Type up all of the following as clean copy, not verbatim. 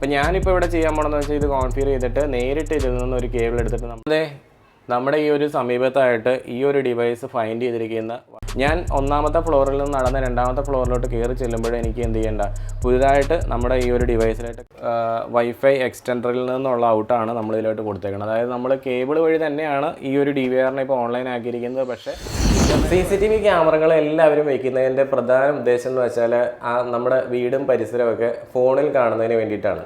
അപ്പോൾ ഞാനിപ്പോൾ ഇവിടെ ചെയ്യാൻ പോകണമെന്ന് വെച്ചാൽ ഇത് കോൺഫിഗർ ചെയ്തിട്ട് നേരിട്ട് ഇതിൽ നിന്ന് ഒരു കേബിൾ എടുത്തിട്ട് നമ്മുടെ ഈ ഒരു സമീപത്തായിട്ട് ഈ ഒരു ഡിവൈസ് ഫൈൻഡ് ചെയ്തിരിക്കുന്ന ഞാൻ ഒന്നാമത്തെ ഫ്ലോറിൽ നിന്ന് നടന്ന് രണ്ടാമത്തെ ഫ്ലോറിലോട്ട് കയറി ചെല്ലുമ്പോഴേ എനിക്ക് എന്ത് ചെയ്യേണ്ട പുതുതായിട്ട് നമ്മുടെ ഈ ഒരു ഡിവൈസിലായിട്ട് വൈഫൈ എക്സ്റ്റൻഡറിൽ നിന്നുള്ള ഔട്ടാണ് നമ്മൾ ഇതിലോട്ട് കൊടുത്തേക്കുന്നത്. അതായത് നമ്മൾ കേബിൾ വഴി തന്നെയാണ് ഈ ഒരു DVRനെ ഇപ്പോൾ ഓൺലൈൻ ആക്കിയിരിക്കുന്നത്. പക്ഷേ CCTV ക്യാമറകൾ എല്ലാവരും വയ്ക്കുന്നതിൻ്റെ പ്രധാന ഉദ്ദേശം എന്ന് വെച്ചാൽ നമ്മുടെ വീടും പരിസരമൊക്കെ ഫോണിൽ കാണുന്നതിന് വേണ്ടിയിട്ടാണ്.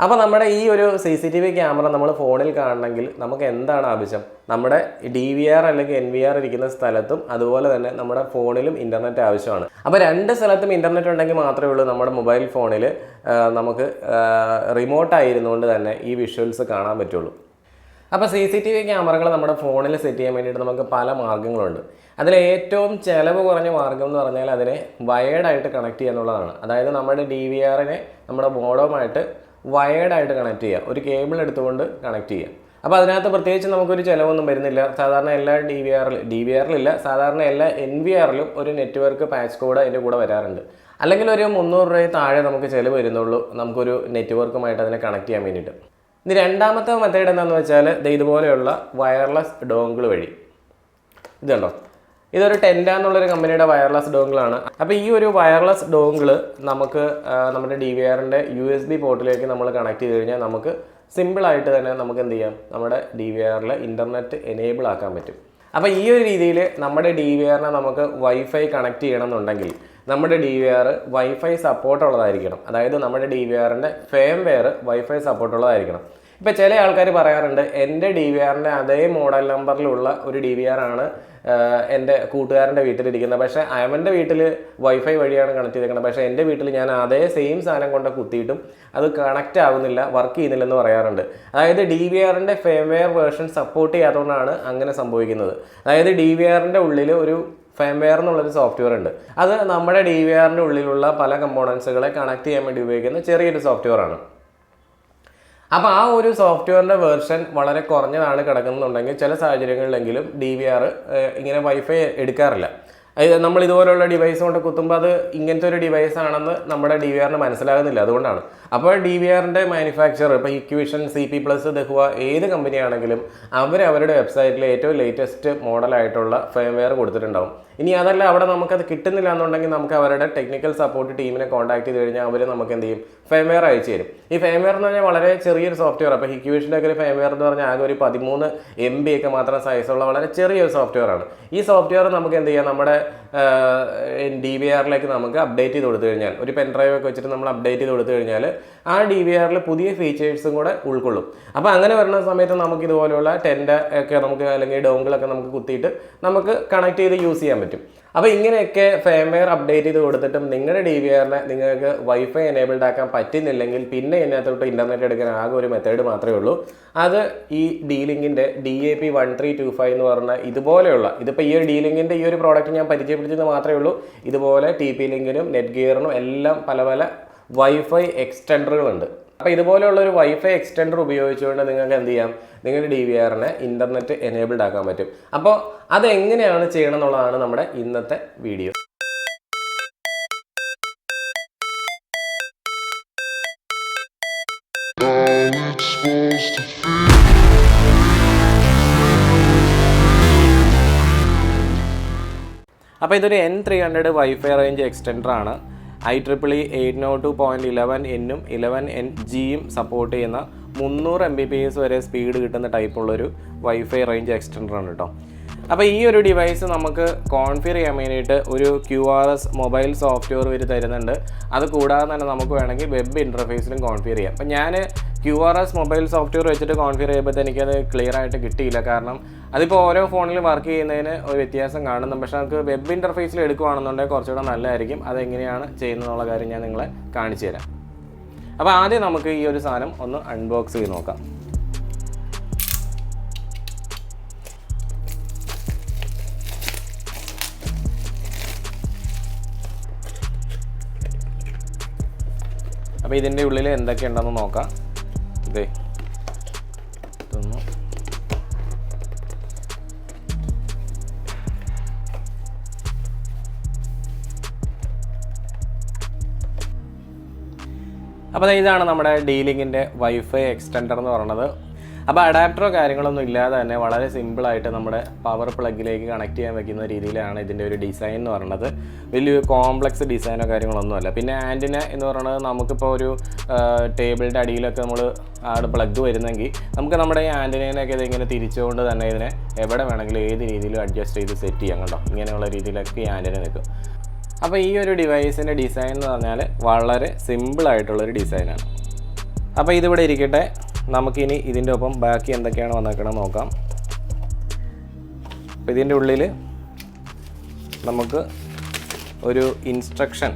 അപ്പോൾ നമ്മുടെ ഈ ഒരു CCTV ക്യാമറ നമ്മൾ ഫോണിൽ കാണണമെങ്കിൽ നമുക്ക് എന്താണ് ആവശ്യം? നമ്മുടെ DVR അല്ലെങ്കിൽ NVR ഇരിക്കുന്ന സ്ഥലത്തും അതുപോലെ തന്നെ നമ്മുടെ ഫോണിലും ഇൻ്റർനെറ്റ് ആവശ്യമാണ്. അപ്പോൾ രണ്ട് സ്ഥലത്തും ഇൻ്റർനെറ്റ് ഉണ്ടെങ്കിൽ മാത്രമേ ഉള്ളൂ നമ്മുടെ മൊബൈൽ ഫോണിൽ നമുക്ക് റിമോട്ടായിരുന്നുകൊണ്ട് തന്നെ ഈ വിഷ്വൽസ് കാണാൻ പറ്റുള്ളൂ. അപ്പോൾ CCTV ക്യാമറകൾ നമ്മുടെ ഫോണിൽ സെറ്റ് ചെയ്യാൻ വേണ്ടിയിട്ട് നമുക്ക് പല മാർഗ്ഗങ്ങളുണ്ട്. അതിൽ ഏറ്റവും ചിലവ് കുറഞ്ഞ മാർഗ്ഗം എന്ന് പറഞ്ഞാൽ അതിനെ വയേർഡായിട്ട് കണക്ട് ചെയ്യുക എന്നുള്ളതാണ്. അതായത് നമ്മുടെ DVRനെ നമ്മുടെ മോഡവുമായിട്ട് വയേർഡായിട്ട് കണക്ട് ചെയ്യുക, ഒരു കേബിൾ എടുത്തുകൊണ്ട് കണക്ട് ചെയ്യുക. അപ്പോൾ അതിനകത്ത് പ്രത്യേകിച്ച് നമുക്കൊരു ചിലവൊന്നും വരുന്നില്ല. സാധാരണ എല്ലാ DVRലില്ല, സാധാരണ എല്ലാ NVRലും ഒരു നെറ്റ്വർക്ക് പാച്ച് കോഡ് അതിൻ്റെ കൂടെ വരാറുണ്ട്. അല്ലെങ്കിൽ ഒരു 300 രൂപ താഴെ നമുക്ക് ചിലവ് വരുന്നുള്ളൂ നമുക്കൊരു നെറ്റ്വർക്കുമായിട്ട് അതിനെ കണക്ട് ചെയ്യാൻ വേണ്ടിയിട്ട്. ഇനി രണ്ടാമത്തെ മെത്തേഡ് എന്താണെന്ന് വെച്ചാൽ ഇതുപോലെയുള്ള വയർലെസ് ഡോങ്കിൾ വഴി. ഇതുണ്ടോ, ഇതൊരു ടെൻഡ എന്നുള്ളൊരു കമ്പനിയുടെ വയർലെസ് ഡോങ്കിളാണ്. അപ്പോൾ ഈ ഒരു വയർലെസ് ഡോങ്കിൾ നമുക്ക് നമ്മുടെ DVRൻ്റെ USB പോർട്ടിലേക്ക് നമ്മൾ കണക്ട് ചെയ്ത് കഴിഞ്ഞാൽ നമുക്ക് സിമ്പിളായിട്ട് തന്നെ നമുക്ക് എന്ത് ചെയ്യാം, നമ്മുടെ DVRൽ ഇൻ്റർനെറ്റ് എനേബിൾ ആക്കാൻ പറ്റും. അപ്പോൾ ഈ ഒരു രീതിയിൽ നമ്മുടെ DVRനെ നമുക്ക് വൈഫൈ കണക്ട് ചെയ്യണമെന്നുണ്ടെങ്കിൽ നമ്മുടെ DVR വൈഫൈ സപ്പോർട്ടുള്ളതായിരിക്കണം. അതായത് നമ്മുടെ DVRൻ്റെ ഫേംവെയർ വൈഫൈ സപ്പോർട്ടുള്ളതായിരിക്കണം. ഇപ്പോൾ ചില ആൾക്കാർ പറയാറുണ്ട് എൻ്റെ DVRൻ്റെ അതേ മോഡൽ നമ്പറിലുള്ള ഒരു DVR ആണ് എൻ്റെ കൂട്ടുകാരൻ്റെ വീട്ടിലിരിക്കുന്നത്, പക്ഷേ അവൻ്റെ വീട്ടിൽ വൈഫൈ വഴിയാണ് കണക്ട് ചെയ്തേക്കുന്നത്, പക്ഷേ എൻ്റെ വീട്ടിൽ ഞാൻ അതേ സെയിം സാധനം കൊണ്ട് കുത്തിയിട്ടും അത് കണക്റ്റ് ആവുന്നില്ല, വർക്ക് ചെയ്യുന്നില്ലെന്ന് പറയാറുണ്ട്. അതായത് DVRൻ്റെ ഫേംവെയർ വേർഷൻ സപ്പോർട്ട് ചെയ്യാത്തതുകൊണ്ടാണ് അങ്ങനെ സംഭവിക്കുന്നത്. അതായത് DVRൻ്റെ ഉള്ളിൽ ഒരു ഫേംവെയർ എന്നുള്ളൊരു സോഫ്റ്റ്വെയർ ഉണ്ട്. അത് നമ്മുടെ DVRൻ്റെ ഉള്ളിലുള്ള പല കമ്പോണൻസുകളെ കണക്ട് ചെയ്യാൻ വേണ്ടി ഉപയോഗിക്കുന്ന ചെറിയൊരു സോഫ്റ്റ്വെയർ ആണ്. അപ്പോൾ ആ ഒരു സോഫ്റ്റ്വെയറിൻ്റെ വേർഷൻ വളരെ കുറഞ്ഞതാണ് കിടക്കുന്നുണ്ടെങ്കിൽ ചില സാഹചര്യങ്ങളിലെങ്കിലും DVR ഇങ്ങനെ വൈഫൈ എടുക്കാറില്ല. നമ്മൾ ഇതുപോലുള്ള ഡിവൈസ് കൊണ്ട് കുത്തുമ്പോൾ അത് ഇങ്ങനത്തെ ഒരു ഡിവൈസ് ആണെന്ന് നമ്മുടെ DVRന് മനസ്സിലാകുന്നില്ല. അതുകൊണ്ടാണ്. അപ്പോൾ DVRൻ്റെ മാനുഫാക്ചർ ഇപ്പോൾ ഇക്വിഷൻ, CP+, ദഹുവ ഏത് കമ്പനിയാണെങ്കിലും അവരുടെ വെബ്സൈറ്റിൽ ഏറ്റവും ലേറ്റസ്റ്റ് മോഡലായിട്ടുള്ള ഫേംവെയർ കൊടുത്തിട്ടുണ്ടാവും. ഇനി അതല്ല അവിടെ നമുക്കത് കിട്ടുന്നില്ല എന്നുണ്ടെങ്കിൽ നമുക്ക് അവരുടെ ടെക്നിക്കൽ സപ്പോർട്ട് ടീമിനെ കോൺടാക്ട് ചെയ്ത് കഴിഞ്ഞാൽ അവർ നമുക്ക് എന്ത് ചെയ്യും, ഫേംവെയർ അയച്ചു തരും. ഈ ഫേംവെയർ എന്ന് പറഞ്ഞാൽ വളരെ ചെറിയൊരു സോഫ്റ്റ്വെയർ. അപ്പോൾ ഇക്വിഷൻ്റെ ഒക്കെ ഒരു ഫേംവെയർ എന്ന് പറഞ്ഞാൽ ആകെ ഒരു 13 MB ഒക്കെ മാത്രം സൈസുള്ള വളരെ ചെറിയൊരു സോഫ്റ്റ്വെയർ ആണ്. ഈ സോഫ്റ്റ്വെയർ നമുക്ക് എന്ത് ചെയ്യാം, നമ്മുടെ DVRലേക്ക് നമുക്ക് അപ്ഡേറ്റ് ചെയ്ത് കൊടുത്തു കഴിഞ്ഞാൽ, ഒരു പെൻഡ്രൈവ് ഒക്കെ വെച്ചിട്ട് നമ്മൾ അപ്ഡേറ്റ് ചെയ്ത് കൊടുത്തു കഴിഞ്ഞാൽ ആ DVRൽ പുതിയ ഫീച്ചേഴ്സും കൂടെ ഉൾക്കൊള്ളും. അപ്പോൾ അങ്ങനെ വരുന്ന സമയത്ത് നമുക്ക് ഇതുപോലെയുള്ള ടെൻഡ ഒക്കെ നമുക്ക് അല്ലെങ്കിൽ ഡോങ്കിളൊക്കെ നമുക്ക് കുത്തിയിട്ട് നമുക്ക് കണക്ട് ചെയ്ത് യൂസ് ചെയ്യാൻ പറ്റും. അപ്പോൾ ഇങ്ങനെയൊക്കെ ഫേംവെയർ അപ്ഡേറ്റ് ചെയ്ത് കൊടുത്തിട്ടും നിങ്ങളുടെ DVRനെ നിങ്ങൾക്ക് വൈഫൈ എനേബിൾഡ് ആക്കാൻ പറ്റുന്നില്ലെങ്കിൽ പിന്നെ ഇതിനകത്തോട്ട് ഇൻ്റർനെറ്റ് എടുക്കാൻ ആകെ ഒരു മെത്തേഡ് മാത്രമേ ഉള്ളൂ. അത് ഈ DLinkൻ്റെ DAP 1325 എന്ന് പറഞ്ഞ ഇതുപോലെയുള്ള, ഇതിപ്പോൾ ഈ ഒരു DLinkൻ്റെ ഈ ഒരു പ്രോഡക്റ്റ് ഞാൻ പരിചയപ്പെടുത്തിയത് മാത്രമേ ഉള്ളൂ. ഇതുപോലെ TP-Linkനും നെറ്റ്ഗിയറിനും എല്ലാം പല പല വൈഫൈ എക്സ്റ്റൻഡറുകളുണ്ട്. അപ്പോൾ ഇതുപോലെയുള്ള ഒരു വൈഫൈ എക്സ്റ്റൻഡർ ഉപയോഗിച്ചുകൊണ്ട് നിങ്ങൾക്ക് എന്ത് ചെയ്യാം, നിങ്ങളുടെ DVRനെ ഇൻ്റർനെറ്റ് എനേബിൾഡ് ആക്കാൻ പറ്റും. അപ്പോൾ അതെങ്ങനെയാണ് ചെയ്യണം എന്നുള്ളതാണ് നമ്മുടെ ഇന്നത്തെ വീഡിയോ. അപ്പോൾ ഇതൊരു N300 വൈഫൈ റേഞ്ച് എക്സ്റ്റൻഡർ ആണ്. IEEE 802.11n 11ng സപ്പോർട്ട് ചെയ്യുന്ന 300 Mbps വരെ സ്പീഡ് കിട്ടുന്ന ടൈപ്പുള്ളൊരു വൈഫൈ റേഞ്ച് എക്സ്റ്റൻഡറാണ് കേട്ടോ. അപ്പോൾ ഈ ഒരു ഡിവൈസ് നമുക്ക് കോൺഫിഗർ ചെയ്യാൻ വേണ്ടിയിട്ട് ഒരു QRS മൊബൈൽ സോഫ്റ്റ്വെയർ വരെ തരുന്നുണ്ട്. അത് കൂടാതെ തന്നെ നമുക്ക് വേണമെങ്കിൽ വെബ് ഇൻ്റർഫേസിലും കോൺഫിഗർ ചെയ്യാം. അപ്പോൾ ഞാൻ QRS മൊബൈൽ സോഫ്റ്റ്വെയർ വെച്ചിട്ട് കോൺഫിഗർ ചെയ്യുമ്പോൾ എനിക്കത് ക്ലിയർ ആയിട്ട് കിട്ടിയില്ല. കാരണം അതിപ്പോൾ ഓരോ ഫോണിൽ വർക്ക് ചെയ്യുന്നതിന് ഒരു വ്യത്യാസം കാണുന്നു. പക്ഷേ നമുക്ക് വെബ് ഇൻ്റർഫേസിൽ എടുക്കുകയാണെന്നുണ്ടെങ്കിൽ കുറച്ചുകൂടെ നല്ലതായിരിക്കും. അതെങ്ങനെയാണ് ചെയ്യുന്നതെന്നുള്ള കാര്യം ഞാൻ നിങ്ങളെ കാണിച്ചു തരാം. അപ്പോൾ ആദ്യം നമുക്ക് ഈ ഒരു സാധനം ഒന്ന് അൺബോക്സ് ചെയ്ത് നോക്കാം. അപ്പോൾ ഇതിൻ്റെ ഉള്ളിൽ എന്തൊക്കെയുണ്ടെന്ന് നോക്കാം. ഇതേ ഇതൊന്ന് അപ്പോൾ ഇതാണ് നമ്മുടെ ഡീലിങ്ങിൻ്റെ വൈഫൈ എക്സ്റ്റൻഡർ എന്ന് പറയുന്നത്. അപ്പോൾ അഡാപ്റ്ററോ കാര്യങ്ങളൊന്നും ഇല്ലാതെ തന്നെ വളരെ സിമ്പിളായിട്ട് നമ്മുടെ പവർ പ്ലഗിലേക്ക് കണക്ട് ചെയ്യാൻ വെക്കുന്ന രീതിയിലാണ് ഇതിൻ്റെ ഒരു ഡിസൈൻ എന്ന് പറയുന്നത്. വലിയ കോംപ്ലക്സ് ഡിസൈനോ കാര്യങ്ങളൊന്നുമല്ല. പിന്നെ ആൻറ്റിന എന്ന് പറയുന്നത് നമുക്കിപ്പോൾ ഒരു ടേബിളിൻ്റെ അടിയിലൊക്കെ നമ്മൾ പ്ലഗ് വരുന്നെങ്കിൽ നമുക്ക് നമ്മുടെ ഈ ആൻറ്റിനേനൊക്കെ ഇതിങ്ങനെ തിരിച്ചുകൊണ്ട് തന്നെ ഇതിനെ എവിടെ വേണമെങ്കിലും ഏത് രീതിയിലും അഡ്ജസ്റ്റ് ചെയ്ത് സെറ്റ് ചെയ്യാം കേട്ടോ. ഇങ്ങനെയുള്ള രീതിയിലൊക്കെ ഈ ആൻറ്റിന നിൽക്കും. അപ്പോൾ ഈ ഒരു ഡിവൈസിൻ്റെ ഡിസൈൻ എന്ന് പറഞ്ഞാൽ വളരെ സിമ്പിളായിട്ടുള്ളൊരു ഡിസൈനാണ്. അപ്പോൾ ഇതിവിടെ ഇരിക്കട്ടെ. നമുക്കിനി ഇതിൻ്റെ ഒപ്പം ബാക്കി എന്തൊക്കെയാണ് വന്നേക്കണം നോക്കാം. അപ്പോൾ ഇതിൻ്റെ ഉള്ളിൽ നമുക്ക് ഒരു ഇൻസ്ട്രക്ഷൻ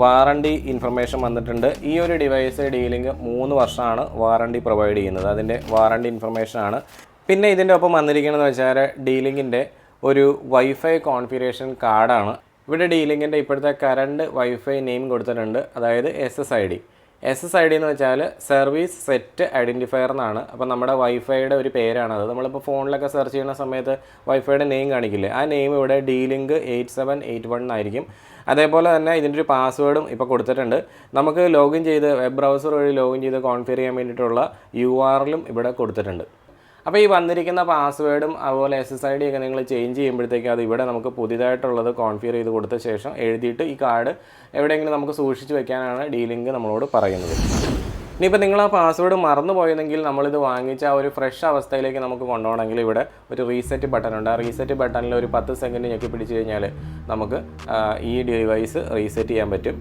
വാറണ്ടി ഇൻഫർമേഷൻ വന്നിട്ടുണ്ട്. ഈ ഒരു ഡിവൈസ് ഡീലിംഗ് 3 വർഷമാണ് വാറണ്ടി പ്രൊവൈഡ് ചെയ്യുന്നത്. അതിൻ്റെ വാറണ്ടി ഇൻഫർമേഷനാണ്. പിന്നെ ഇതിൻ്റെ ഒപ്പം വന്നിരിക്കുന്നതെന്ന് വെച്ചാൽ ഡീലിങ്ങിൻ്റെ ഒരു വൈഫൈ കോൺഫിഗറേഷൻ കാർഡാണ്. ഇവിടെ ഡീലിങ്ങിൻ്റെ ഇപ്പോഴത്തെ കറണ്ട് വൈഫൈ നെയിം കൊടുത്തിട്ടുണ്ട്, അതായത് SSID എന്ന് വെച്ചാൽ സർവീസ് സെറ്റ് ഐഡൻറ്റിഫയർ എന്നാണ്. അപ്പോൾ നമ്മുടെ വൈഫൈയുടെ ഒരു പേരാണത്. നമ്മളിപ്പോൾ ഫോണിലൊക്കെ സെർച്ച് ചെയ്യുന്ന സമയത്ത് വൈഫൈയുടെ നെയിം കാണിക്കില്ലേ, ആ നെയിം ഇവിടെ DLink 8781 ആയിരിക്കും. അതേപോലെ തന്നെ ഇതിൻ്റെ ഒരു പാസ്വേഡും ഇപ്പോൾ കൊടുത്തിട്ടുണ്ട്. നമുക്ക് ലോഗിൻ ചെയ്ത് വെബ് ബ്രൗസർ വഴി ലോഗിൻ ചെയ്ത് കോൺഫിഗർ ചെയ്യാൻ വേണ്ടിയിട്ടുള്ള URL ഇവിടെ കൊടുത്തിട്ടുണ്ട്. അപ്പോൾ ഈ വന്നിരിക്കുന്ന പാസ്വേഡും അതുപോലെ SSID ഒക്കെ നിങ്ങൾ ചേഞ്ച് ചെയ്യുമ്പോഴത്തേക്കും അത് ഇവിടെ നമുക്ക് പുതിയതായിട്ടുള്ളത് കോൺഫിഗർ ചെയ്ത് കൊടുത്ത ശേഷം എഴുതിയിട്ട് ഈ കാർഡ് എവിടെയെങ്കിലും നമുക്ക് സൂക്ഷിച്ച് വെക്കാനാണ് ഡീലിങ്ക് നമ്മളോട് പറയുന്നത്. ഇനിയിപ്പോൾ നിങ്ങൾ ആ പാസ്വേഡ് മറന്നു പോയെങ്കിൽ നമ്മളിത് വാങ്ങിച്ച ആ ഒരു ഫ്രഷ് അവസ്ഥയിലേക്ക് നമുക്ക് കൊണ്ടുപോകണമെങ്കിൽ ഇവിടെ ഒരു റീസെറ്റ് ബട്ടൺ ഉണ്ട്. ആ റീസെറ്റ് ബട്ടണിൽ ഒരു 10 സെക്കൻഡ് ഞെക്കി പിടിച്ച് കഴിഞ്ഞാൽ നമുക്ക് ഈ ഡിവൈസ് റീസെറ്റ് ചെയ്യാൻ പറ്റും.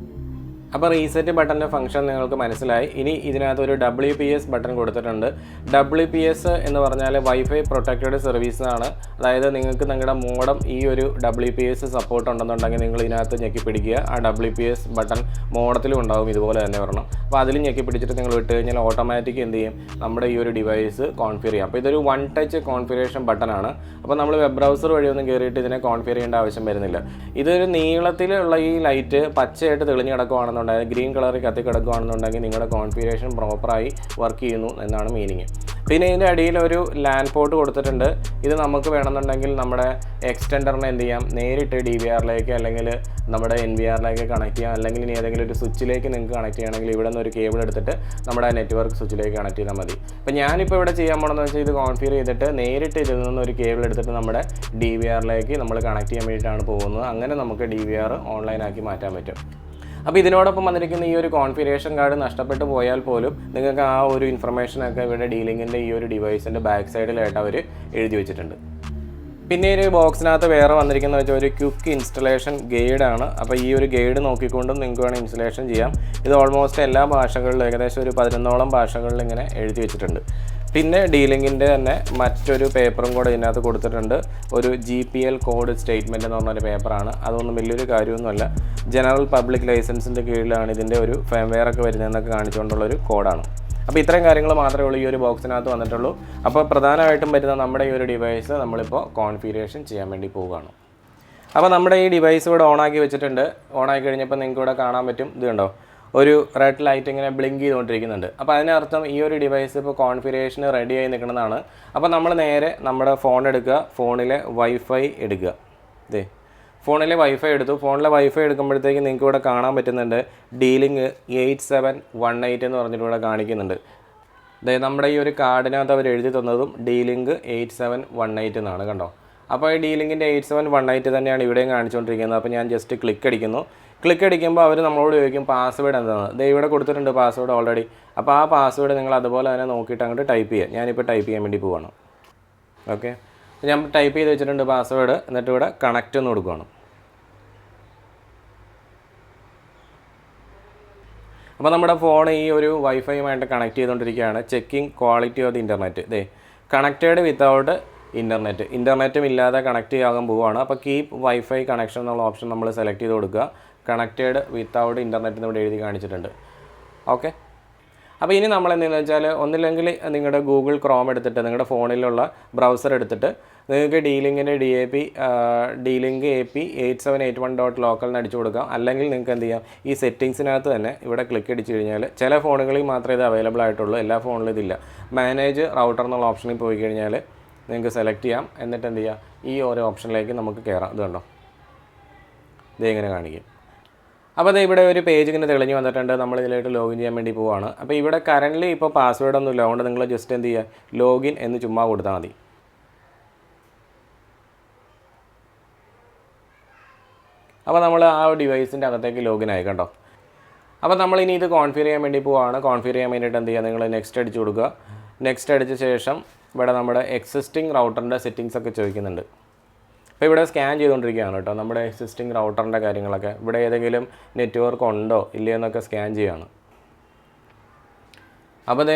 അപ്പോൾ റീസെറ്റ് ബട്ടൻ്റെ ഫംഗ്ഷൻ നിങ്ങൾക്ക് മനസ്സിലായി. ഇനി ഇതിനകത്ത് ഒരു WPS ബട്ടൺ കൊടുത്തിട്ടുണ്ട്. WPS എന്ന് പറഞ്ഞാൽ വൈഫൈ പ്രൊട്ടക്റ്റഡ് സർവീസ് ആണ്. അതായത് നിങ്ങൾക്ക് നിങ്ങളുടെ മോഡം ഈ ഒരു WPS സപ്പോർട്ട് ഉണ്ടെന്നുണ്ടെങ്കിൽ നിങ്ങൾ ഇതിനകത്ത് ഞെക്കി പിടിക്കുക. ആ WPS ബട്ടൺ മോഡത്തിലും ഉണ്ടാകും, ഇതുപോലെ തന്നെ വരണം. അപ്പോൾ അതിൽ ഞെക്കി പിടിച്ചിട്ട് നിങ്ങൾ വിട്ട് കഴിഞ്ഞാൽ ഓട്ടോമാറ്റിക് എന്ത് ചെയ്യും, നമ്മുടെ ഈ ഒരു ഡിവൈസ് കോൺഫിഗർ ചെയ്യാം. അപ്പോൾ ഇതൊരു 1 ടച്ച് കോൺഫിഗറേഷൻ ബട്ടണാണ്. അപ്പോൾ നമ്മൾ വെബ് ബ്രൗസർ വഴി ഒന്നും കയറിയിട്ട് ഇതിനെ കോൺഫിഗർ ചെയ്യേണ്ട ആവശ്യം വരുന്നില്ല. ഇതൊരു നീളത്തിലുള്ള ഈ ലൈറ്റ് പച്ചയായിട്ട് തെളിഞ്ഞ് കിടക്കുകയാണെന്നുണ്ടെങ്കിൽ, ഗ്രീൻ കളറിൽ കത്തി കിടക്കുകയാണെന്നുണ്ടെങ്കിൽ നിങ്ങളുടെ കോൺഫിഗറേഷൻ പ്രോപ്പറായി വർക്ക് ചെയ്യുന്നു എന്നാണ് മീനിങ്. പിന്നെ ഇതിൻ്റെ അടിയിൽ ഒരു ലാൻഡ് പോർട്ട് കൊടുത്തിട്ടുണ്ട്. ഇത് നമുക്ക് വേണമെന്നുണ്ടെങ്കിൽ നമ്മുടെ എക്സ്റ്റൻഡറിനെ എന്ത് ചെയ്യാം, നേരിട്ട് DVRലേക്ക് അല്ലെങ്കിൽ നമ്മുടെ NVRലേക്ക് കണക്ട് ചെയ്യാം. അല്ലെങ്കിൽ ഇനി ഏതെങ്കിലും ഒരു സ്വിച്ചിലേക്ക് നിങ്ങൾക്ക് കണക്ട് ചെയ്യണമെങ്കിൽ ഇവിടെ നിന്ന് ഒരു കേബിൾ എടുത്തിട്ട് നമ്മുടെ നെറ്റ്വർക്ക് സ്വിച്ചിലേക്ക് കണക്ട് ചെയ്താൽ മതി. അപ്പോൾ ഞാനിപ്പോൾ ഇവിടെ ചെയ്യാൻ പോകണമെന്ന് വെച്ചാൽ ഇത് കോൺഫിഗർ ചെയ്തിട്ട് നേരിട്ട് ഇതിൽ നിന്ന് ഒരു കേബിൾ എടുത്തിട്ട് നമ്മുടെ DVRലേക്ക് നമ്മൾ കണക്ട് ചെയ്യാൻ വേണ്ടിയിട്ടാണ് പോകുന്നത്. അങ്ങനെ നമുക്ക് DVR ഓൺലൈനാക്കി മാറ്റാൻ പറ്റും. അപ്പോൾ ഇതിനോടൊപ്പം വന്നിരിക്കുന്ന ഈ ഒരു കോൺഫിഗറേഷൻ കാർഡ് നഷ്ടപ്പെട്ടു പോയാൽ പോലും നിങ്ങൾക്ക് ആ ഒരു ഇൻഫർമേഷനൊക്കെ ഇവിടെ ഡീലിങ്ങിൻ്റെ ഈ ഒരു ഡിവൈസിൻ്റെ ബാക്ക് സൈഡിലായിട്ട് അവർ എഴുതി വെച്ചിട്ടുണ്ട്. പിന്നെ ഒരു ബോക്സിനകത്ത് വേറെ വന്നിരിക്കുന്ന വെച്ചാൽ ഒരു ക്വിക്ക് ഇൻസ്റ്റലേഷൻ ഗൈഡാണ്. അപ്പോൾ ഈ ഒരു ഗൈഡ് നോക്കിക്കൊണ്ടും നിങ്ങൾക്ക് വേണം ഇൻസ്റ്റലേഷൻ ചെയ്യാം. ഇത് ഓൾമോസ്റ്റ് എല്ലാ ഭാഷകളിലും ഏകദേശം ഒരു 11ഓളം ഭാഷകളിൽ ഇങ്ങനെ എഴുതി വെച്ചിട്ടുണ്ട്. പിന്നെ ഡീലിങ്ങിൻ്റെ തന്നെ മറ്റൊരു പേപ്പറും കൂടെ ഇതിനകത്ത് കൊടുത്തിട്ടുണ്ട്. ഒരു GPL കോഡ് സ്റ്റേറ്റ്മെൻറ്റ് എന്ന് പറഞ്ഞൊരു പേപ്പറാണ്. അതൊന്നും വലിയൊരു കാര്യമൊന്നുമല്ല. ജനറൽ പബ്ലിക് ലൈസൻസിൻ്റെ കീഴിലാണ് ഇതിൻ്റെ ഒരു ഫേംവെയർ ഒക്കെ വരുന്നതെന്നൊക്കെ കാണിച്ചുകൊണ്ടുള്ളൊരു കോഡാണ്. അപ്പോൾ ഇത്രയും കാര്യങ്ങൾ മാത്രമേ ഉള്ളൂ ഈ ഒരു ബോക്സിനകത്ത് വന്നിട്ടുള്ളൂ. അപ്പോൾ പ്രധാനമായിട്ടും വരുന്ന നമ്മുടെ ഈ ഒരു ഡിവൈസ് നമ്മളിപ്പോൾ കോൺഫിഗറേഷൻ ചെയ്യാൻ വേണ്ടി പോവുകയാണ്. അപ്പോൾ നമ്മുടെ ഈ ഡിവൈസ് ഇവിടെ ഓണാക്കി വെച്ചിട്ടുണ്ട്. ഓണാക്കി കഴിഞ്ഞപ്പോൾ നിങ്ങൾക്ക് ഇവിടെ കാണാൻ പറ്റും, ഇത് കണ്ടോ, ഒരു റെഡ് ലൈറ്റ് ഇങ്ങനെ ബ്ലിങ്ക് ചെയ്തുകൊണ്ടിരിക്കുന്നുണ്ട്. അപ്പോൾ അതിനർത്ഥം ഈ ഒരു ഡിവൈസ് ഇപ്പോൾ കോൺഫിഗറേഷന് റെഡിയായി നിൽക്കുന്നതാണ്. അപ്പോൾ നമ്മൾ നേരെ നമ്മുടെ ഫോൺ എടുക്കുക, ഫോണിലെ വൈഫൈ എടുക്കുക. ഇതേ ഫോണിലെ വൈഫൈ എടുത്തു. ഫോണിലെ വൈഫൈ എടുക്കുമ്പോഴത്തേക്ക് നിങ്ങൾക്ക് ഇവിടെ കാണാൻ പറ്റുന്നുണ്ട് DLink 8718 എന്ന് പറഞ്ഞിട്ട് ഇവിടെ കാണിക്കുന്നുണ്ട്. അതായത് നമ്മുടെ ഈ ഒരു കാർഡിനകത്ത് അവർ എഴുതി തന്നതും DLink 8718 എന്നാണ്, കണ്ടോ. അപ്പോൾ ഈ DLinkൻ്റെ 8718 തന്നെയാണ് ഇവിടെയും കാണിച്ചുകൊണ്ടിരിക്കുന്നത്. അപ്പോൾ ഞാൻ ജസ്റ്റ് ക്ലിക്ക് അടിക്കുന്നു. ക്ലിക്ക് അടിക്കുമ്പോൾ അവർ നമ്മളോട് ചോദിക്കും പാസ്വേഡ് എന്താണ്. ദേ ഇവിടെ കൊടുത്തിട്ടുണ്ട് പാസ്വേഡ് ഓൾറെഡി. അപ്പോൾ ആ പാസ്വേഡ് നിങ്ങൾ അതുപോലെ തന്നെ നോക്കിയിട്ട് അങ്ങോട്ട് ടൈപ്പ് ചെയ്യുക. ഞാനിപ്പോൾ ടൈപ്പ് ചെയ്യാൻ വേണ്ടി പോവാണ്. ഓക്കെ, ഞാൻ ടൈപ്പ് ചെയ്ത് വെച്ചിട്ടുണ്ട് പാസ്വേഡ്. എന്നിട്ട് ഇവിടെ കണക്റ്റ് എന്ന് കൊടുക്കുകയാണ്. അപ്പോൾ നമ്മുടെ ഫോൺ ഈ ഒരു വൈഫൈയുമായിട്ട് കണക്ട് ചെയ്തുകൊണ്ടിരിക്കുകയാണ്. Checking quality of the internet. ദേ കണക്റ്റഡ് വിത്തൗട്ട് ഇൻ്റർനെറ്റും ഇല്ലാതെ കണക്ട് ചെയ്യാൻ പോവുകയാണ്. അപ്പോൾ കീപ്പ് വൈഫൈ കണക്ഷൻ എന്നുള്ള ഓപ്ഷൻ നമ്മൾ സെലക്ട് ചെയ്ത് കൊടുക്കുക. കണക്റ്റഡ് വിത്തൗട്ട് ഇൻ്റർനെറ്റ് എന്ന് ഇവിടെ എഴുതി കാണിച്ചിട്ടുണ്ട്. ഓക്കെ, അപ്പോൾ ഇനി നമ്മൾ എന്തെന്ന് വെച്ചാൽ ഒന്നില്ലെങ്കിൽ നിങ്ങളുടെ ഗൂഗിൾ ക്രോം എടുത്തിട്ട് നിങ്ങളുടെ ഫോണിലുള്ള ബ്രൗസർ എടുത്തിട്ട് നിങ്ങൾക്ക് ഡീലിങ്കിൻ്റെ DLink AP 8781.local എന്ന് അടിച്ചു കൊടുക്കാം. അല്ലെങ്കിൽ നിങ്ങൾക്ക് എന്ത് ചെയ്യാം, ഈ സെറ്റിങ്സിനകത്ത് തന്നെ ഇവിടെ ക്ലിക്ക് അടിച്ചു കഴിഞ്ഞാൽ ചില ഫോണുകളിൽ മാത്രമേ ഇത് അവൈലബിൾ ആയിട്ടുള്ളൂ, എല്ലാ ഫോണിലും ഇതില്ല. മാനേജ് റൗട്ടർ എന്നുള്ള ഓപ്ഷനിൽ പോയി കഴിഞ്ഞാൽ നിങ്ങൾക്ക് സെലക്ട് ചെയ്യാം. എന്നിട്ട് എന്ത് ചെയ്യുക, ഈ ഓരോ ഓപ്ഷനിലേക്ക് നമുക്ക് കയറാം. ഇത് കണ്ടോ, ഇത് ഇങ്ങനെ കാണിക്കും. അപ്പോൾ ഇവിടെ ഒരു പേജ് ഇങ്ങനെ തെളിഞ്ഞ് വന്നിട്ടുണ്ട്. നമ്മൾ ഇതിലേക്ക് ലോഗിൻ ചെയ്യാൻ വേണ്ടി പോവുകയാണ്. അപ്പോൾ ഇവിടെ കറൻ്റ് ഇപ്പോൾ പാസ്വേഡ് ഒന്നും ഇല്ല. അതുകൊണ്ട് നിങ്ങൾ ജസ്റ്റ് എന്ത് ചെയ്യുക, ലോഗിൻ എന്ന് ചുമ്മാ കൊടുത്താൽ മതി. അപ്പോൾ നമ്മൾ ആ ഡിവൈസിൻ്റെ അകത്തേക്ക് ലോഗിൻ ആയി കണ്ടോ. അപ്പോൾ നമ്മളിനി ഇത് കോൺഫിഗർ ചെയ്യാൻ വേണ്ടി പോവുകയാണ്. കോൺഫിഗർ ചെയ്യാൻ വേണ്ടിയിട്ട് എന്ത് ചെയ്യുക, നിങ്ങൾ നെക്സ്റ്റ് അടിച്ച് കൊടുക്കുക. നെക്സ്റ്റ് അടിച്ച ശേഷം ഇവിടെ നമ്മുടെ എക്സിസ്റ്റിംഗ് റൗട്ടറിൻ്റെ സെറ്റിങ്സ് ഒക്കെ ചോദിക്കുന്നുണ്ട്. അപ്പോൾ ഇവിടെ സ്കാൻ ചെയ്തുകൊണ്ടിരിക്കുകയാണ് കേട്ടോ നമ്മുടെ എക്സിസ്റ്റിംഗ് റൗട്ടറിൻ്റെ കാര്യങ്ങളൊക്കെ. ഇവിടെ ഏതെങ്കിലും നെറ്റ്വർക്ക് ഉണ്ടോ ഇല്ലയോ എന്നൊക്കെ സ്കാൻ ചെയ്യുകയാണ്. അപ്പോൾ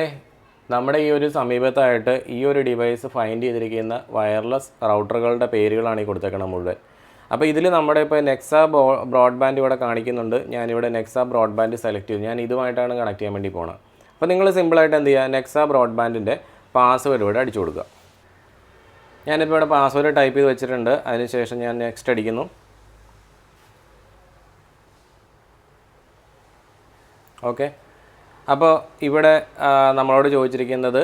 നമ്മുടെ ഈ ഒരു സമീപത്തായിട്ട് ഈ ഒരു ഡിവൈസ് ഫൈൻഡ് ചെയ്തിരിക്കുന്ന വയർലെസ് റൗട്ടറുകളുടെ പേരുകളാണ് ഈ കൊടുത്തേക്കണം മുഴുവൻ. അപ്പോൾ ഇതിൽ നമ്മുടെ ഇപ്പോൾ നെക്സ ബ്രോഡ്ബാൻഡ് ഇവിടെ കാണിക്കുന്നുണ്ട്. ഞാനിവിടെ നെക്സ ബ്രോഡ്ബാൻഡ് സെലക്ട് ചെയ്തു. ഞാൻ ഇതുമായിട്ടാണ് കണക്ട് ചെയ്യാൻ വേണ്ടി പോകുന്നത്. അപ്പോൾ നിങ്ങൾ സിമ്പിളായിട്ട് എന്ത് ചെയ്യുക, നെക്സ ബ്രോഡ്ബാൻഡിൻ്റെ പാസ്വേഡ് ഇവിടെ അടിച്ചു കൊടുക്കുക. ഞാനിപ്പോൾ ഇവിടെ പാസ്വേഡ് ടൈപ്പ് ചെയ്ത് വെച്ചിട്ടുണ്ട്. അതിനുശേഷം ഞാൻ നെക്സ്റ്റ് അടിക്കുന്നു. ഓക്കെ, അപ്പോൾ ഇവിടെ നമ്മളോട് ചോദിച്ചിരിക്കുന്നത്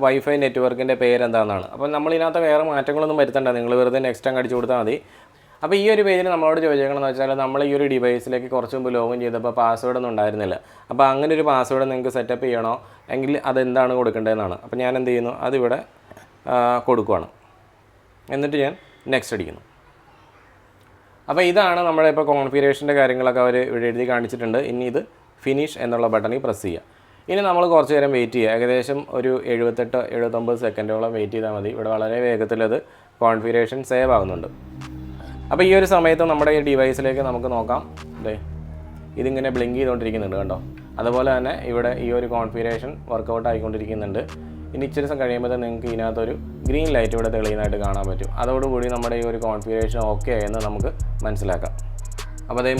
വൈഫൈ നെറ്റ്വർക്കിൻ്റെ പേരെന്താണെന്നാണ്. അപ്പോൾ നമ്മളിതിനകത്ത് വേറെ മാറ്റങ്ങളൊന്നും വരുത്തണ്ട, നിങ്ങൾ വെറുതെ നെക്സ്റ്റ് അങ്ങ് അടിച്ചു കൊടുത്താൽ മതി. അപ്പോൾ ഈ ഒരു പേജിൽ നമ്മളോട് ചോദിച്ചേക്കണമെന്ന് വെച്ചാൽ നമ്മൾ ഈ ഒരു ഡിവൈസിലേക്ക് കുറച്ച് മുമ്പ് ലോഗിൻ ചെയ്തപ്പോൾ പാസ്വേഡ് ഒന്നും ഉണ്ടായിരുന്നില്ല. അപ്പോൾ അങ്ങനെ ഒരു പാസ്വേഡ് നിങ്ങൾക്ക് സെറ്റപ്പ് ചെയ്യണോ എങ്കിൽ അതെന്താണ് കൊടുക്കേണ്ടതെന്നാണ്. അപ്പോൾ ഞാൻ എന്ത് ചെയ്യുന്നു, അതിവിടെ കൊടുക്കുകയാണ്. എന്നിട്ട് ഞാൻ നെക്സ്റ്റ് അടിക്കുന്നു. അപ്പോൾ ഇതാണ് നമ്മുടെ ഇപ്പോൾ കോൺഫിഗറേഷൻ്റെ കാര്യങ്ങളൊക്കെ അവർ ഇവിടെ എഴുതി കാണിച്ചിട്ടുണ്ട്. ഇനി ഇത് ഫിനിഷ് എന്നുള്ള ബട്ടണിൽ പ്രസ് ചെയ്യുക. ഇനി നമ്മൾ കുറച്ച് നേരം വെയിറ്റ് ചെയ്യുക. ഏകദേശം ഒരു 78-79 സെക്കൻഡോളം വെയിറ്റ് ചെയ്താൽ മതി. ഇവിടെ വളരെ വേഗത്തിലത് കോൺഫിഗറേഷൻ സേവ് ആകുന്നുണ്ട്. അപ്പോൾ ഈ ഒരു സമയത്ത് നമ്മുടെ ഈ ഡിവൈസിലേക്ക് നമുക്ക് നോക്കാം. ഇതിങ്ങനെ ബ്ലിങ്ക് ചെയ്തുകൊണ്ടിരിക്കുന്നുണ്ട് കണ്ടോ. അതുപോലെ തന്നെ ഇവിടെ ഈ ഒരു കോൺഫിഗറേഷൻ വർക്കൗട്ട് ആയിക്കൊണ്ടിരിക്കുന്നുണ്ട്. ഇനി ഇച്ചിരി ദിവസം കഴിയുമ്പോൾ നിങ്ങൾക്ക് ഇതിനകത്തൊരു ഗ്രീൻ ലൈറ്റ് ഇവിടെ തെളിയുന്നതായിട്ട് കാണാൻ പറ്റും. അതോടുകൂടി നമ്മുടെ ഈ ഒരു കോൺഫിഗറേഷൻ ഓക്കെ എന്ന് നമുക്ക് മനസ്സിലാക്കാം. അപ്പോൾ അതേ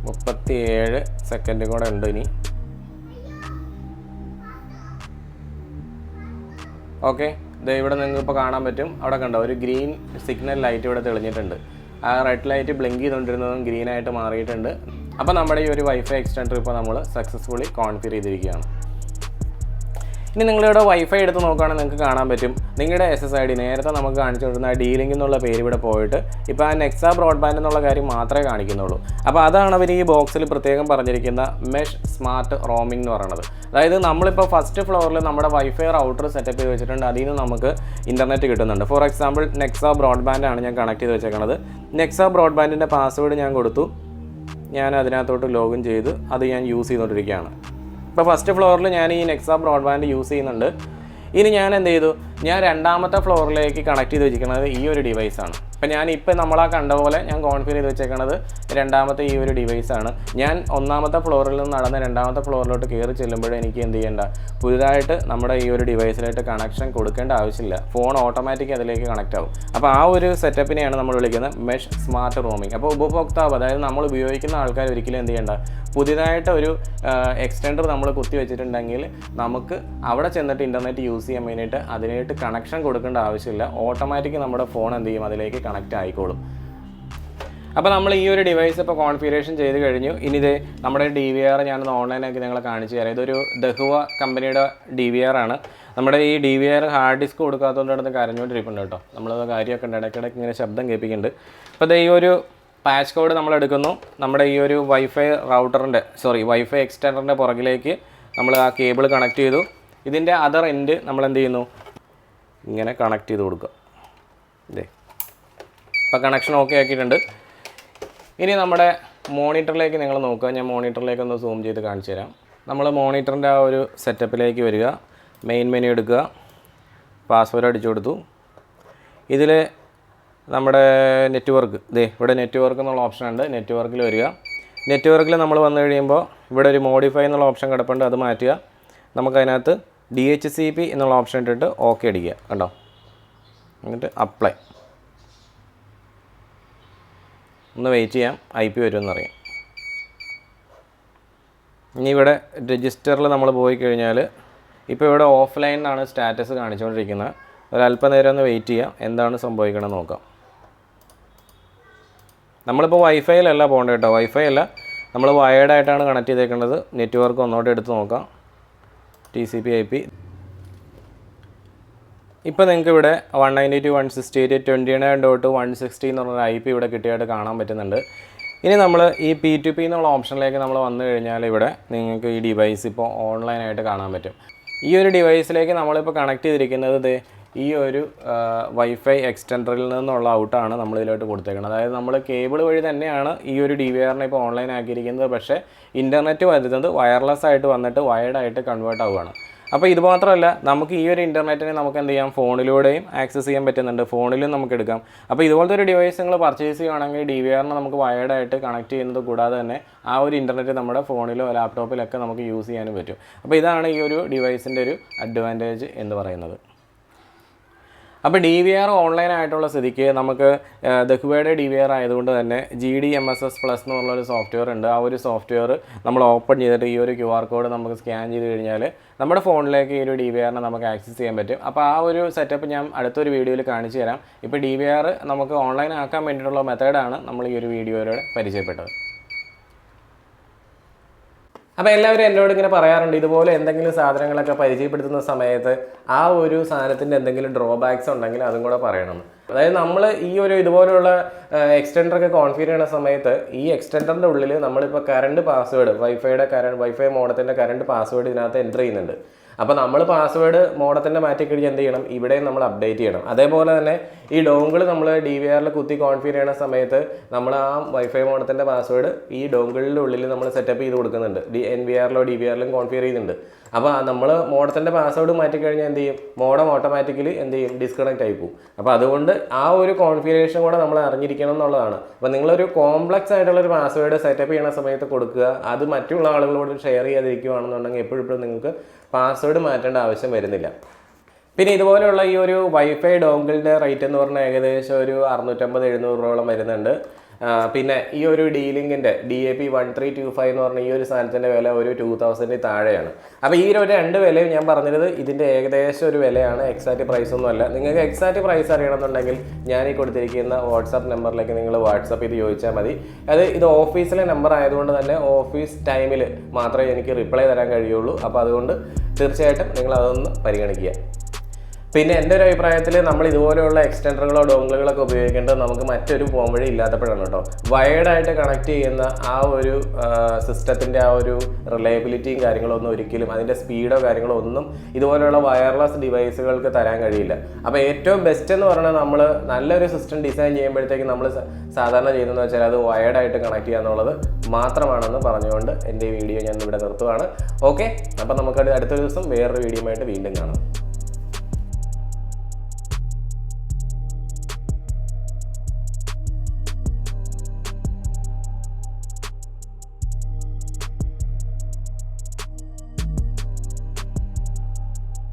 37 സെക്കൻഡ് കൂടെ ഉണ്ട് ഇനി. ഓക്കെ, ഇവിടെ നിങ്ങൾക്ക് ഇപ്പോൾ കാണാൻ പറ്റും. അവിടെ കണ്ടോ ഒരു ഗ്രീൻ സിഗ്നൽ ലൈറ്റ് ഇവിടെ തെളിഞ്ഞിട്ടുണ്ട്. ആ റെഡ് ലൈറ്റ് ബ്ലിങ്ക് ചെയ്തുകൊണ്ടിരുന്നതും ഗ്രീനായിട്ട് മാറിയിട്ടുണ്ട്. അപ്പോൾ നമ്മുടെ ഈ ഒരു വൈഫൈ എക്സ്റ്റൻഡർ ഇപ്പോൾ നമ്മൾ സക്സസ്ഫുള്ളി കോൺഫിഗർ ചെയ്തിരിക്കുകയാണ്. ഇനി നിങ്ങളിവിടെ വൈഫൈ എടുത്ത് നോക്കുകയാണെങ്കിൽ നിങ്ങൾക്ക് കാണാൻ പറ്റും നിങ്ങളുടെ SSID നേരത്തെ നമുക്ക് കാണിച്ചു കൊടുക്കുന്ന ആ DLink എന്നുള്ള പേര് ഇവിടെ പോയിട്ട് ഇപ്പോൾ ആ നെക്സ ബ്രോഡ്ബാൻഡ് എന്നുള്ള കാര്യം മാത്രമേ കാണിക്കുന്നുള്ളൂ. അപ്പോൾ അതാണ് അവർ ഈ ബോക്സിൽ പ്രത്യേകം പറഞ്ഞിരിക്കുന്ന മെഷ് സ്മാർട്ട് റോമിംഗ് എന്ന് പറയുന്നത്. അതായത് നമ്മളിപ്പോൾ ഫസ്റ്റ് ഫ്ലോറിൽ നമ്മുടെ വൈഫൈ റൗട്ടർ സെറ്റപ്പ് ചെയ്ത് വെച്ചിട്ടുണ്ട്. അതിൽ നിന്ന് നമുക്ക് ഇൻ്റർനെറ്റ് കിട്ടുന്നുണ്ട്. ഫോർ എക്സാമ്പിൾ നെക്സ ബ്രോഡ്ബാൻഡാണ് ഞാൻ കണക്ട് ചെയ്ത് വെച്ചേക്കുന്നത്. നെക്സ ബ്രോഡ്ബാൻഡിൻ്റെ പാസ്വേഡ് ഞാൻ കൊടുത്തു. ഞാൻ അതിനകത്തോട്ട് ലോഗിൻ ചെയ്ത് അത് ഞാൻ യൂസ് ചെയ്തുകൊണ്ടിരിക്കുകയാണ്. ഇപ്പോൾ ഫസ്റ്റ് ഫ്ലോറിൽ ഞാൻ ഈ നെക്സ ബ്രോഡ്ബാൻഡ് യൂസ് ചെയ്യുന്നുണ്ട്. ഇനി ഞാൻ എന്ത് ചെയ്തു, ഞാൻ രണ്ടാമത്തെ ഫ്ലോറിലേക്ക് കണക്ട് ചെയ്ത് വെച്ചിരിക്കുന്നത് ഈ ഒരു ഡിവൈസാണ്. അപ്പോൾ ഞാനിപ്പോൾ നമ്മളാ കണ്ട പോലെ ഞാൻ കോൺഫിഗർ ചെയ്ത് വെച്ചേക്കുന്നത് രണ്ടാമത്തെ ഈ ഒരു ഡിവൈസാണ്. ഞാൻ ഒന്നാമത്തെ ഫ്ലോറിൽ നിന്ന് നടന്ന് രണ്ടാമത്തെ ഫ്ലോറിലോട്ട് കയറി ചെല്ലുമ്പോഴേ എനിക്ക് എന്ത് ചെയ്യേണ്ട, പുതുതായിട്ട് നമ്മുടെ ഈ ഒരു ഡിവൈസിലായിട്ട് കണക്ഷൻ കൊടുക്കേണ്ട ആവശ്യമില്ല. ഫോൺ ഓട്ടോമാറ്റിക് അതിലേക്ക് കണക്റ്റ് ആവും. അപ്പോൾ ആ ഒരു സെറ്റപ്പിനെയാണ് നമ്മൾ വിളിക്കുന്നത് മെഷ് സ്മാർട്ട് റോമിംഗ്. അപ്പോൾ ഉപഭോക്താവ്, അതായത് നമ്മൾ ഉപയോഗിക്കുന്ന ആൾക്കാർ ഒരിക്കലും എന്ത് ചെയ്യേണ്ട, പുതിയതായിട്ട് ഒരു എക്സ്റ്റൻഡർ നമ്മൾ കുത്തി വെച്ചിട്ടുണ്ടെങ്കിൽ നമുക്ക് അവിടെ ചെന്നിട്ട് ഇൻ്റർനെറ്റ് യൂസ് ചെയ്യാൻ വേണ്ടിയിട്ട് അതിനായിട്ട് കണക്ഷൻ കൊടുക്കേണ്ട ആവശ്യമില്ല. ഓട്ടോമാറ്റിക് നമ്മുടെ ഫോൺ എന്ത് ചെയ്യും, അതിലേക്ക് കണക്റ്റ് ആയിക്കോളും. അപ്പോൾ നമ്മൾ ഈ ഒരു ഡിവൈസ് ഇപ്പോൾ കോൺഫിഗറേഷൻ ചെയ്ത് കഴിഞ്ഞു. ഇനി ഇത് നമ്മുടെ DVR ഞാനൊന്ന് ഓൺലൈനാക്കി നിങ്ങളെ കാണിച്ചു തരാം. ഇതൊരു ദഹുവ കമ്പനിയുടെ DVR ആണ്. നമ്മുടെ ഈ DVR ഹാർഡ് ഡിസ്ക് കൊടുക്കാത്തതുകൊണ്ട് കരഞ്ഞുകൊണ്ടിരിപ്പുണ്ട് കേട്ടോ. നമ്മളത് കാര്യമൊക്കെ ഉണ്ട്, ഇടയ്ക്കിടയ്ക്ക് ഇങ്ങനെ ശബ്ദം കേൾപ്പിക്കുന്നുണ്ട്. അപ്പോൾ ഈ ഒരു പാച്ച് കോഡ് നമ്മൾ എടുക്കുന്നു. നമ്മുടെ ഈ ഒരു വൈഫൈ എക്സ്റ്റൻഡറിൻ്റെ പുറകിലേക്ക് നമ്മൾ ആ കേബിൾ കണക്ട് ചെയ്തു. ഇതിൻ്റെ അതർ എൻഡ് നമ്മൾ എന്ത് ചെയ്യുന്നു, ഇങ്ങനെ കണക്ട് ചെയ്ത് കൊടുക്കുക. ഇപ്പോൾ കണക്ഷൻ ഓക്കെ ആക്കിയിട്ടുണ്ട്. ഇനി നമ്മുടെ മോണിറ്ററിലേക്ക് നിങ്ങൾ നോക്കുക. ഞാൻ മോണിറ്ററിലേക്ക് ഒന്ന് സൂം ചെയ്ത് കാണിച്ചു തരാം. നമ്മൾ മോണിറ്ററിൻ്റെ ആ ഒരു സെറ്റപ്പിലേക്ക് വരിക. മെയിൻ മെനു എടുക്കുക. പാസ്വേഡ് അടിച്ചു കൊടുത്തു. ഇതിൽ നമ്മുടെ നെറ്റ്വർക്ക്, ഇവിടെ നെറ്റ്വർക്ക് എന്നുള്ള ഓപ്ഷൻ ഉണ്ട്. നെറ്റ്വർക്കിൽ വരിക. നെറ്റ്വർക്കിൽ നമ്മൾ വന്നു കഴിയുമ്പോൾ ഇവിടെ ഒരു മോഡിഫൈ എന്നുള്ള ഓപ്ഷൻ കിടപ്പുണ്ട്, അത് മാറ്റുക. നമുക്കതിനകത്ത് DHCP എന്നുള്ള ഓപ്ഷൻ ഇട്ടിട്ട് ഓക്കെ അടിക്കുക. കണ്ടോ, എന്നിട്ട് അപ്ലൈ. ഒന്ന് വെയിറ്റ് ചെയ്യാം, IP വരുമെന്നറിയാം. ഇനി ഇവിടെ രജിസ്റ്ററിൽ നമ്മൾ പോയി കഴിഞ്ഞാൽ ഇപ്പോൾ ഇവിടെ ഓഫ്ലൈൻ എന്നാണ് സ്റ്റാറ്റസ് കാണിച്ചുകൊണ്ടിരിക്കുന്നത്. ഒരല്പനേരം ഒന്ന് വെയിറ്റ് ചെയ്യാം, എന്താണ് സംഭവിക്കണമെന്ന് നോക്കാം. നമ്മളിപ്പോൾ വൈഫൈയിലല്ല പോകേണ്ടത് കേട്ടോ. വൈഫൈ അല്ല, നമ്മൾ വയേർഡായിട്ടാണ് കണക്ട് ചെയ്തേക്കുന്നത്. നെറ്റ്വർക്ക് ഒന്നോട്ട് എടുത്ത് നോക്കാം. TCP/IP. ഇപ്പോൾ നിങ്ങൾക്ക് ഇവിടെ 192.168.29.160 എന്ന് പറഞ്ഞൊരു IP ഇവിടെ കിട്ടിയായിട്ട് കാണാൻ പറ്റുന്നുണ്ട്. ഇനി നമ്മൾ ഈ P2P എന്നുള്ള ഓപ്ഷനിലേക്ക് നമ്മൾ വന്നു കഴിഞ്ഞാൽ ഇവിടെ നിങ്ങൾക്ക് ഈ ഡിവൈസ് ഇപ്പോൾ ഓൺലൈനായിട്ട് കാണാൻ പറ്റും. ഈ ഒരു ഡിവൈസിലേക്ക് നമ്മളിപ്പോൾ കണക്ട് ചെയ്തിരിക്കുന്നത് ഈ ഒരു വൈഫൈ എക്സ്റ്റൻഡറിൽ നിന്നുള്ള ഔട്ടാണ് നമ്മൾ ഇതിലോട്ട് കൊടുത്തേക്കുന്നത്. അതായത് നമ്മൾ കേബിൾ വഴി തന്നെയാണ് ഈ ഒരു DVRനെ ഇപ്പോൾ ഓൺലൈൻ ആക്കിയിരിക്കുന്നത്. പക്ഷേ ഇൻ്റർനെറ്റ് വരുന്നത് വയർലെസ് ആയിട്ട് വന്നിട്ട് വയർഡായിട്ട് കൺവേർട്ട് ആവുകയാണ്. അപ്പോൾ ഇത് മാത്രമല്ല, നമുക്ക് ഈ ഒരു ഇൻ്റർനെറ്റിനെ നമുക്ക് എന്ത് ചെയ്യാം, ഫോണിലൂടെയും ആക്സസ് ചെയ്യാൻ പറ്റുന്നുണ്ട്, ഫോണിലും നമുക്ക് എടുക്കാം. അപ്പോൾ ഇതുപോലത്തെ ഒരു ഡിവൈസ് നിങ്ങൾ പർച്ചേസ് ചെയ്യുകയാണെങ്കിൽ DVRനെ നമുക്ക് വയർഡായിട്ട് കണക്ട് ചെയ്യുന്നത് കൂടാതെ തന്നെ ആ ഒരു ഇൻ്റർനെറ്റ് നമ്മുടെ ഫോണിലോ ലാപ്ടോപ്പിലൊക്കെ നമുക്ക് യൂസ് ചെയ്യാനും പറ്റും. അപ്പോൾ ഇതാണ് ഈ ഒരു ഡിവൈസിൻ്റെ ഒരു അഡ്വാൻറ്റേജ് എന്ന് പറയുന്നത്. അപ്പോൾ DVR ഓൺലൈൻ ആയിട്ടുള്ള സ്ഥിതിക്ക് നമുക്ക് ദഹുവയുടെ DVR ആയതുകൊണ്ട് തന്നെ GDMSS പ്ലസ് എന്ന് പറഞ്ഞൊരു സോഫ്റ്റ്വെയർ ഉണ്ട്. ആ ഒരു സോഫ്റ്റ്വെയർ നമ്മൾ ഓപ്പൺ ചെയ്തിട്ട് ഈ ഒരു QR കോഡ് നമുക്ക് സ്കാൻ ചെയ്ത് കഴിഞ്ഞാൽ നമ്മുടെ ഫോണിലേക്ക് ഈ ഒരു DVRനെ നമുക്ക് ആക്സസ് ചെയ്യാൻ പറ്റും. അപ്പോൾ ആ ഒരു സെറ്റപ്പ് ഞാൻ അടുത്തൊരു വീഡിയോയിൽ കാണിച്ചു തരാം. ഇപ്പോൾ DVR നമുക്ക് ഓൺലൈൻ ആക്കാൻ വേണ്ടിയിട്ടുള്ള മെത്തേഡാണ് നമ്മൾ ഈ ഒരു വീഡിയോയിലൂടെ പരിചയപ്പെട്ടത്. അപ്പോൾ എല്ലാവരും എന്നോട് ഇങ്ങനെ പറയാറുണ്ട്, ഇതുപോലെ എന്തെങ്കിലും സാധനങ്ങളൊക്കെ പരിചയപ്പെടുത്തുന്ന സമയത്ത് ആ ഒരു സാധനത്തിൻ്റെ എന്തെങ്കിലും ഡ്രോബാക്സ് ഉണ്ടെങ്കിൽ അതും കൂടെ പറയണം. അതായത് നമ്മൾ ഈ ഒരു ഇതുപോലുള്ള എക്സ്റ്റൻഡറൊക്കെ കോൺഫിഗർ ചെയ്യുന്ന സമയത്ത് ഈ എക്സ്റ്റൻഡറിൻ്റെ ഉള്ളിൽ നമ്മളിപ്പോൾ കറണ്ട് പാസ്വേഡ് വൈഫൈ മോഡത്തിൻ്റെ കറണ്ട് പാസ്വേഡ് ഇതിനകത്ത് എൻ്റർ ചെയ്യുന്നുണ്ട്. അപ്പോൾ നമ്മൾ പാസ്വേഡ് മോഡത്തിൻ്റെ മാറ്റി കഴിഞ്ഞ് എന്ത് ചെയ്യണം, ഇവിടെയും നമ്മൾ അപ്ഡേറ്റ് ചെയ്യണം. അതേപോലെ തന്നെ ഈ ഡോങ്കിൾ നമ്മൾ DVRൽ കുത്തി കോൺഫിഗർ ചെയ്യുന്ന സമയത്ത് നമ്മൾ ആ വൈഫൈ മോഡത്തിൻ്റെ പാസ്വേഡ് ഈ ഡോങ്കിളിൻ്റെ ഉള്ളിൽ നമ്മൾ സെറ്റപ്പ് ചെയ്ത് കൊടുക്കുന്നുണ്ട്. NVRലോ DVRലും കോൺഫിഗർ ചെയ്യുന്നുണ്ട്. അപ്പോൾ നമ്മൾ മോഡത്തിൻ്റെ പാസ്വേഡ് മാറ്റിക്കഴിഞ്ഞാൽ എന്ത് ചെയ്യും, മോഡം ഓട്ടോമാറ്റിക്കലി എന്ത് ചെയ്യും, ഡിസ്കണക്റ്റ് ആയി പോകും. അപ്പോൾ അതുകൊണ്ട് ആ ഒരു കോൺഫിഗറേഷൻ കൂടെ നമ്മൾ അറിഞ്ഞിരിക്കണം എന്നുള്ളതാണ്. അപ്പോൾ നിങ്ങളൊരു കോംപ്ലക്സ് ആയിട്ടുള്ളൊരു പാസ്വേഡ് സെറ്റപ്പ് ചെയ്യുന്ന സമയത്ത് കൊടുക്കുക, അത് മറ്റുള്ള ആളുകളോട് ഷെയർ ചെയ്യാതിരിക്കുകയാണെന്നുണ്ടെങ്കിൽ എപ്പോഴും നിങ്ങൾക്ക് പാസ്വേഡ് മാറ്റേണ്ട ആവശ്യം വരുന്നില്ല. പിന്നെ ഇതുപോലെയുള്ള ഈ ഒരു വൈഫൈ ഡോങ്കിളിൻ്റെ റേറ്റ് എന്ന് പറഞ്ഞാൽ ഏകദേശം ഒരു 650-700 രൂപയോളം വരുന്നുണ്ട്. പിന്നെ ഈ ഒരു DLinkൻ്റെ DAP 1325 എന്ന് പറഞ്ഞ ഈ ഒരു സാധനത്തിൻ്റെ വില ഒരു 2000 താഴെയാണ്. അപ്പോൾ ഈ ഒരു രണ്ട് വിലയും ഞാൻ പറഞ്ഞത് ഇതിൻ്റെ ഏകദേശം ഒരു വിലയാണ്, എക്സാക്റ്റ് പ്രൈസ് ഒന്നും അല്ല. നിങ്ങൾക്ക് എക്സാക്റ്റ് പ്രൈസ് അറിയണമെന്നുണ്ടെങ്കിൽ ഞാൻ ഈ കൊടുത്തിരിക്കുന്ന വാട്സാപ്പ് നമ്പറിലേക്ക് നിങ്ങൾ വാട്സാപ്പ് ചെയ്ത് ചോദിച്ചാൽ മതി. ഇത് ഓഫീസിലെ നമ്പർ ആയതുകൊണ്ട് തന്നെ ഓഫീസ് ടൈമിൽ മാത്രമേ എനിക്ക് റിപ്ലൈ തരാൻ കഴിയുള്ളൂ. അപ്പോൾ അതുകൊണ്ട് തീർച്ചയായിട്ടും നിങ്ങൾ അതൊന്ന് പരിഗണിക്കുക. പിന്നെ എൻ്റെ ഒരു അഭിപ്രായത്തിൽ നമ്മൾ ഇതുപോലെയുള്ള എക്സ്റ്റൻഡറുകളോ ഡോങ്കിളുകളൊക്കെ ഉപയോഗിക്കേണ്ടത് നമുക്ക് മറ്റൊരു പോംവഴി ഇല്ലാത്തപ്പോഴാണ് കേട്ടോ. വയർഡായിട്ട് കണക്ട് ചെയ്യുന്ന ആ ഒരു സിസ്റ്റത്തിൻ്റെ ആ ഒരു റിലയബിലിറ്റിയും കാര്യങ്ങളൊന്നും ഒരിക്കലും അതിൻ്റെ സ്പീഡോ കാര്യങ്ങളോ ഒന്നും ഇതുപോലെയുള്ള വയർലെസ് ഡിവൈസുകൾക്ക് തരാൻ കഴിയില്ല. അപ്പോൾ ഏറ്റവും ബെസ്റ്റ് എന്ന് പറഞ്ഞാൽ നമ്മൾ നല്ലൊരു സിസ്റ്റം ഡിസൈൻ ചെയ്യുമ്പോഴത്തേക്ക് നമ്മൾ സാധാരണ ചെയ്യുന്നതെന്ന് വെച്ചാൽ അത് വയർഡായിട്ട് കണക്ട് ചെയ്യുക എന്നുള്ളത് മാത്രമാണെന്ന് പറഞ്ഞുകൊണ്ട് എൻ്റെ ഈ വീഡിയോ ഞാൻ ഇവിടെ നിർത്തുകയാണ്. ഓക്കെ, അപ്പോൾ നമുക്ക് അടുത്ത ദിവസം വേറൊരു വീഡിയോ ആയിട്ട് വീണ്ടും കാണാം.